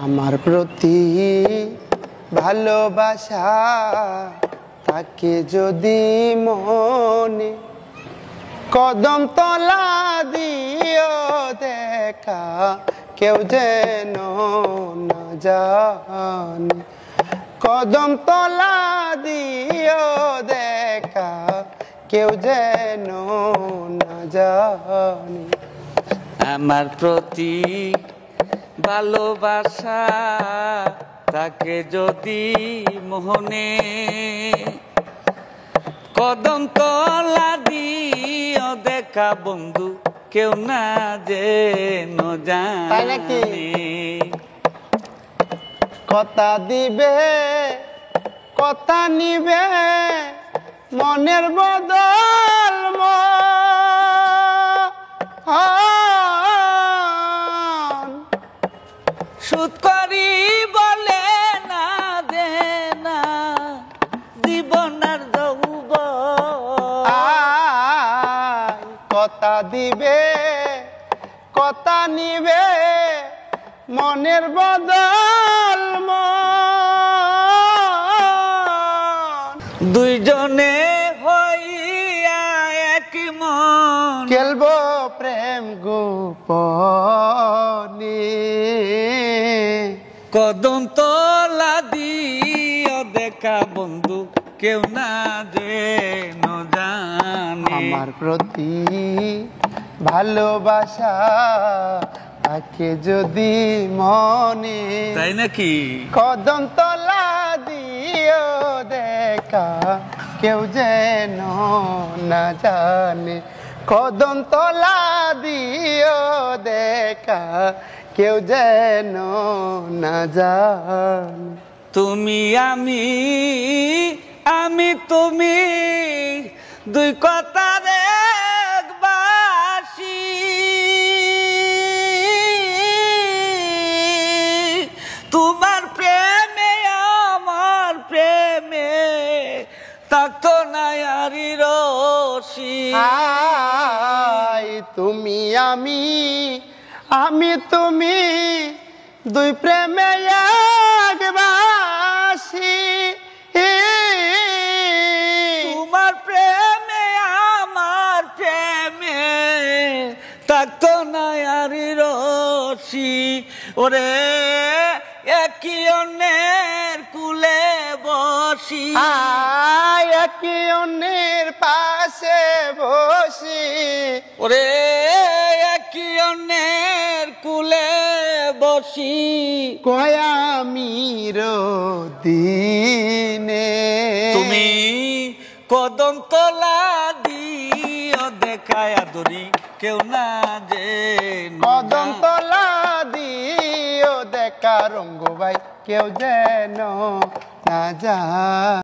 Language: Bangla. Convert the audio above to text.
আমার প্রতি ভালোবাসা থাকে যদি মনে, কদম তলা দিও দেখা কেউ যেন না জানে। কদম তলা দিও দেখা কেউ যেন না জানে। আমার প্রতি ভালোবাসা তাকে যদি মোহনে, কদম তলা দিও দেখা বন্ধু কেউ না যেন জানে। কথা দিবে কথা নিবে মনের বদল সুদ করি বলে না দে না জীবনার যৌব। কথা দিবে কথা নিবে মনের বদল দুইজনে হইয়া এক মন খেলবো প্রেম গোপনে। কদম তলা দিও দেখা বন্ধু কেউ না যেন জানে। আমার প্রতি ভালোবাসা থাকে যদি মনে, তাই নাকি? কদম তলা দিও দেখা কেউ যেন না জানে। কদম তলা দিও দেখা কেউ যেন না জানে। তুমি আমি আমি তুমি দুই কথার এক বাসি। তোমার প্রেমে আমার প্রেমে থাকতো না আরি রশি। তুমি আমি আমি তুমি দুই প্রেমে এক বাসি। তোমার প্রেমে আমার প্রেমে থাকতো না আরি রশি। ওরে একই অন্যের কুলে বসি, একই অন্যের পাশে বসি। ওরে একই অন্যের কুলে বসি। কয়ামি দিনে তুমি কদম তলা দিও দেখায় আদরি কেউ না যে। কদম তলা দিও দেখা রঙ্গ ভাই কেউ যেন না যা।